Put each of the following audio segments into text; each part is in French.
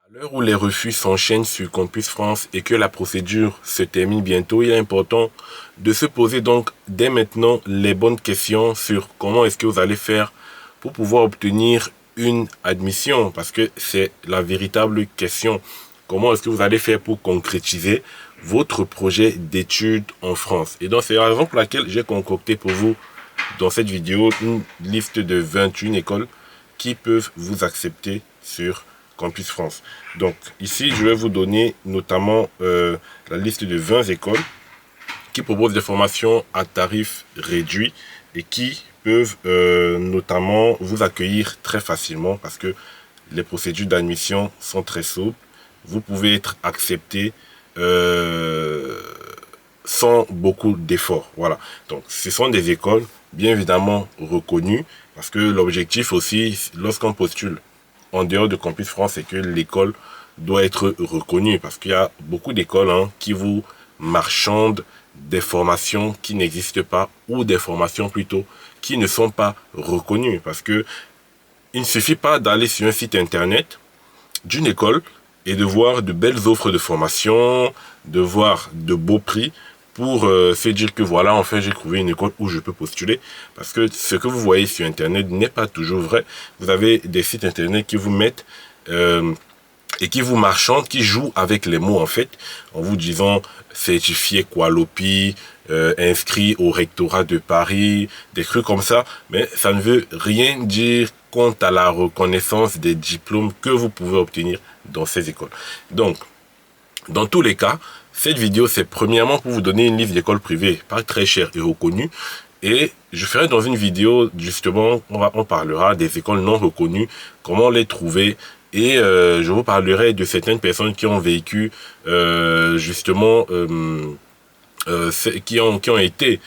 À l'heure où les refus s'enchaînent sur Campus France et que la procédure se termine bientôt, il est important de se poser donc dès maintenant les bonnes questions sur comment est-ce que vous allez faire pour pouvoir obtenir une admission, parce que c'est la véritable question. Comment est-ce que vous allez faire pour concrétiser votre projet d'études en France? Et donc c'est la raison pour laquelle j'ai concocté pour vous dans cette vidéo une liste de 21 écoles qui peuvent vous accepter sur Campus France. Donc ici, je vais vous donner notamment la liste de 20 écoles qui proposent des formations à tarif réduit et qui peuvent notamment vous accueillir très facilement parce que les procédures d'admission sont très souples. Vous pouvez être accepté sans beaucoup d'efforts. Voilà. Donc ce sont des écoles bien évidemment reconnues parce que l'objectif aussi, lorsqu'on postule en dehors de Campus France, c'est que l'école doit être reconnue parce qu'il y a beaucoup d'écoles qui vous marchandent des formations qui n'existent pas ou des formations plutôt qui ne sont pas reconnues parce que il ne suffit pas d'aller sur un site internet d'une école et de voir de belles offres de formation, de voir de beaux prix pour se dire que voilà, enfin j'ai trouvé une école où je peux postuler. Parce que ce que vous voyez sur internet n'est pas toujours vrai. Vous avez des sites internet qui vous mettent et qui vous marchandent, qui jouent avec les mots en fait, en vous disant certifié Qualopi, inscrit au rectorat de Paris, des trucs comme ça, mais ça ne veut rien dire quant à la reconnaissance des diplômes que vous pouvez obtenir dans ces écoles. Donc, dans tous les cas, cette vidéo, c'est premièrement pour vous donner une liste d'écoles privées pas très chères et reconnues. Et je ferai dans une vidéo, justement, on parlera des écoles non reconnues, comment les trouver. Et je vous parlerai de certaines personnes qui ont vécu, justement, qui ont été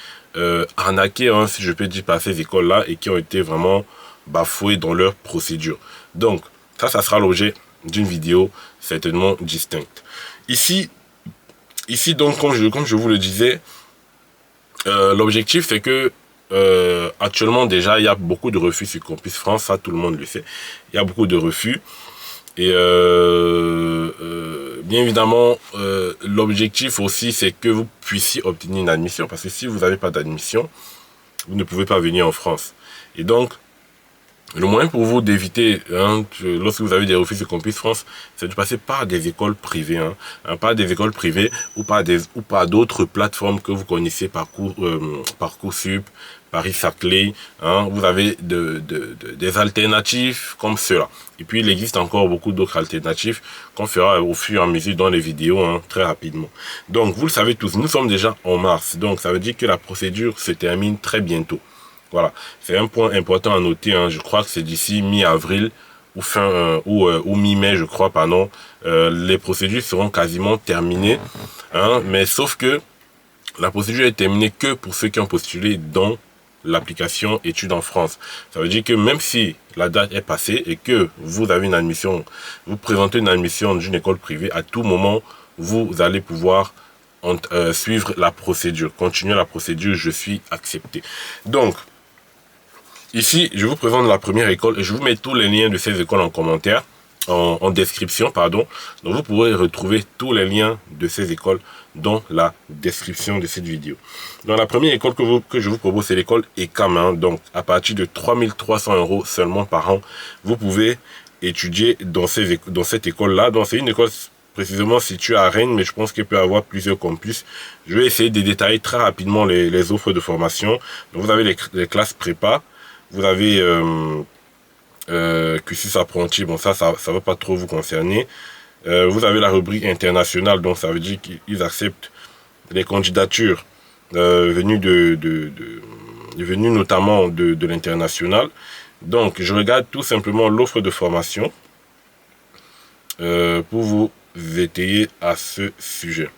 arnaquées, si je peux dire, par ces écoles-là et qui ont été vraiment bafouées dans leur procédure. Donc, ça sera l'objet d'une vidéo certainement distincte. Ici donc, comme je vous le disais, l'objectif c'est que actuellement déjà il y a beaucoup de refus sur Campus France, ça tout le monde le sait. Il y a beaucoup de refus et bien évidemment l'objectif aussi c'est que vous puissiez obtenir une admission parce que si vous n'avez pas d'admission, vous ne pouvez pas venir en France. Et donc le moyen pour vous d'éviter, lorsque vous avez des refus sur Campus France, c'est de passer par des écoles privées, par des écoles privées ou par d'autres plateformes que vous connaissez, Parcoursup, Paris-Saclay. Vous avez des alternatives comme cela. Et puis il existe encore beaucoup d'autres alternatives qu'on fera au fur et à mesure dans les vidéos, très rapidement. Donc vous le savez tous, nous sommes déjà en mars, donc ça veut dire que la procédure se termine très bientôt. Voilà, c'est un point important à noter. Je crois que c'est d'ici mi-avril ou mi-mai, je crois, pardon. Les procédures seront quasiment terminées. Mais sauf que la procédure est terminée que pour ceux qui ont postulé dans l'application études en France. Ça veut dire que même si la date est passée et que vous avez une admission, vous présentez une admission d'une école privée, à tout moment, vous allez pouvoir suivre la procédure, continuer la procédure, je suis accepté. Donc, ici, je vous présente la première école et je vous mets tous les liens de ces écoles en commentaire, en description, pardon. Donc, vous pourrez retrouver tous les liens de ces écoles dans la description de cette vidéo. Donc, la première école que je vous propose, c'est l'école ECAM. Donc, à partir de 3300 € seulement par an, vous pouvez étudier dans cette école-là. Donc, c'est une école précisément située à Rennes, mais je pense qu'il peut y avoir plusieurs campus. Je vais essayer de détailler très rapidement les offres de formation. Donc, vous avez les classes prépa. Vous avez cursus apprenti, bon ça ne va pas trop vous concerner. Vous avez la rubrique internationale, donc ça veut dire qu'ils acceptent les candidatures venues notamment de l'international. Donc je regarde tout simplement l'offre de formation pour vous étayer à ce sujet.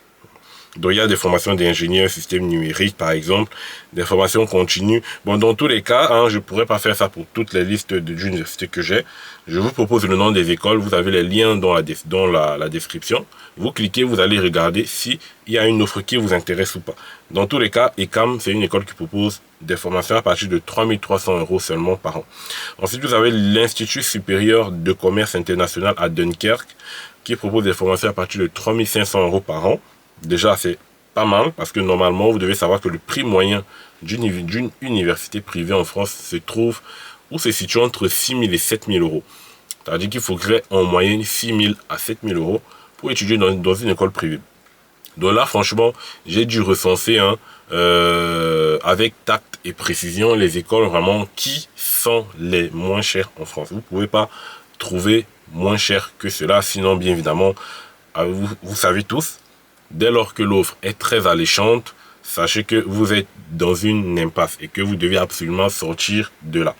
Donc il y a des formations d'ingénieur système numérique par exemple, des formations continues. Bon, dans tous les cas, je ne pourrais pas faire ça pour toutes les listes d'universités que j'ai. Je vous propose le nom des écoles, vous avez les liens dans la description. Vous cliquez, vous allez regarder s'il y a une offre qui vous intéresse ou pas. Dans tous les cas, ECAM, c'est une école qui propose des formations à partir de 3300 € seulement par an. Ensuite, vous avez l'Institut supérieur de commerce international à Dunkerque. qui propose des formations à partir de 3500 € par an. Déjà, c'est pas mal parce que normalement, vous devez savoir que le prix moyen d'une université privée en France se situe entre 6 000 et 7 000 €. C'est-à-dire qu'il faudrait en moyenne 6 000 à 7 000 € pour étudier dans une école privée. Donc là, franchement, j'ai dû recenser avec tact et précision les écoles vraiment qui sont les moins chères en France. Vous ne pouvez pas trouver moins cher que cela, sinon bien évidemment, vous savez tous, dès lors que l'offre est très alléchante, sachez que vous êtes dans une impasse et que vous devez absolument sortir de là.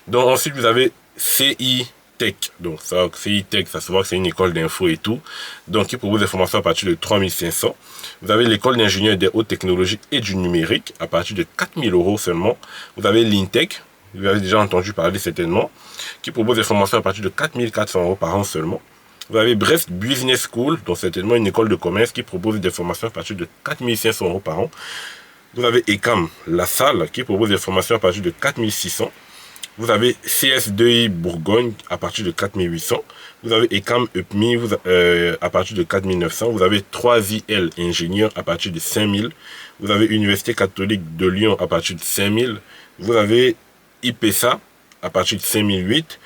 Donc ensuite, vous avez CI Tech. Donc ça, CI Tech, ça se voit que c'est une école d'info et tout. Donc qui propose des formations à partir de 3500. Vous avez l'école d'ingénieurs des hautes technologies et du numérique à partir de 4000 € seulement. Vous avez l'Intech, vous avez déjà entendu parler certainement, qui propose des formations à partir de 4400 € par an seulement. Vous avez Brest Business School, donc certainement une école de commerce qui propose des formations à partir de 4500 € par an. Vous avez ECAM, la salle, qui propose des formations à partir de 4600. Vous avez CS2I Bourgogne à partir de 4800. Vous avez ECAM EPMI à partir de 4900. Vous avez 3IL Ingénieur à partir de 5000. Vous avez Université catholique de Lyon à partir de 5000. Vous avez IPESA à partir de 5008.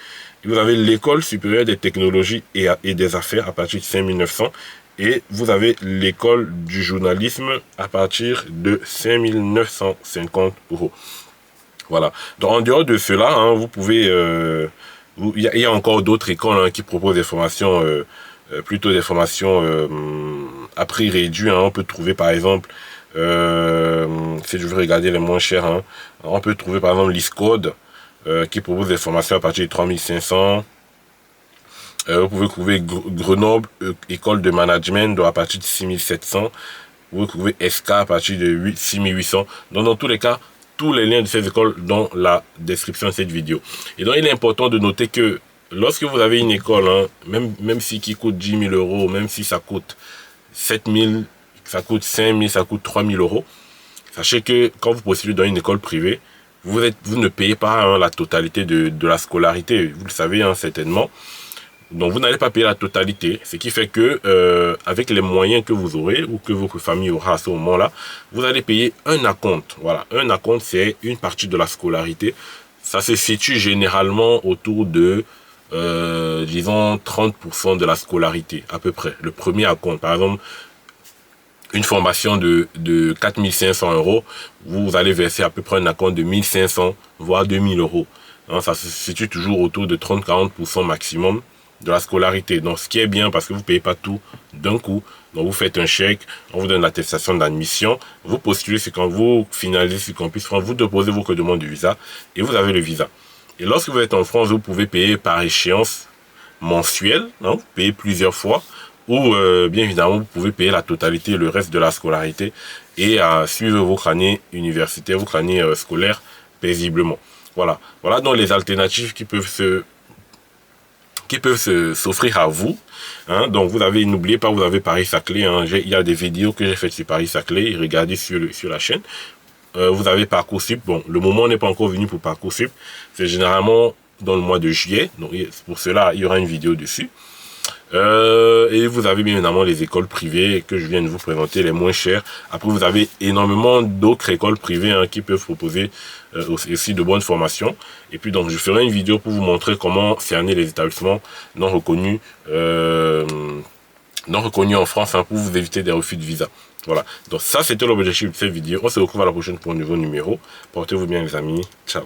Vous avez l'École supérieure des technologies et des affaires à partir de 5900. Et vous avez l'École du journalisme à partir de 5950 €. Voilà. Donc, en dehors de cela, vous pouvez... il y a encore d'autres écoles qui proposent des formations, plutôt des formations à prix réduit. On peut trouver par exemple, si je veux regarder les moins chers, on peut trouver par exemple l'ISCODE qui propose des formations à partir de 3500. Vous pouvez trouver Grenoble, école de management, à partir de 6700. Vous pouvez trouver SK à partir de 6800. Donc dans tous les cas, tous les liens de ces écoles dans la description de cette vidéo. Et donc il est important de noter que lorsque vous avez une école, même si qui coûte 10 000 €, même si ça coûte 7 000, ça coûte 5 000, ça coûte 3 000 €, sachez que quand vous postulez dans une école privée, vous ne payez pas la totalité de la scolarité. Vous le savez certainement. Donc vous n'allez pas payer la totalité, ce qui fait que avec les moyens que vous aurez ou que votre famille aura à ce moment-là, vous allez payer un acompte. Voilà, un acompte, c'est une partie de la scolarité. Ça se situe généralement autour de, disons, 30% de la scolarité, à peu près. Le premier acompte, par exemple, une formation de 4500 €, vous allez verser à peu près un acompte de 1500, voire 2000 €. Ça se situe toujours autour de 30-40% maximum de la scolarité. Donc ce qui est bien parce que vous ne payez pas tout d'un coup. Donc vous faites un chèque, on vous donne l'attestation d'admission, vous postulez, c'est quand vous finalisez sur Campus France, vous déposez votre demande de visa et vous avez le visa. Et lorsque vous êtes en France, vous pouvez payer par échéance mensuelle, vous payez plusieurs fois, ou bien évidemment vous pouvez payer la totalité, le reste de la scolarité et suivre votre année universitaire, votre année scolaire paisiblement. Voilà donc les alternatives qui peuvent s'offrir à vous. Donc vous avez, n'oubliez pas, vous avez Paris-Saclay. Il y a des vidéos que j'ai faites sur Paris-Saclay, regardez sur la chaîne. Vous avez Parcoursup. Bon, le moment n'est pas encore venu pour Parcoursup. C'est généralement dans le mois de juillet. Donc pour cela, il y aura une vidéo dessus. Et vous avez bien évidemment les écoles privées que je viens de vous présenter, les moins chères. Après, vous avez énormément d'autres écoles privées qui peuvent proposer aussi de bonnes formations. Et puis donc, je ferai une vidéo pour vous montrer comment cerner les établissements non reconnus en France pour vous éviter des refus de visa. Voilà, donc ça c'était l'objectif de cette vidéo. On se retrouve à la prochaine pour un nouveau numéro. Portez-vous bien les amis, ciao.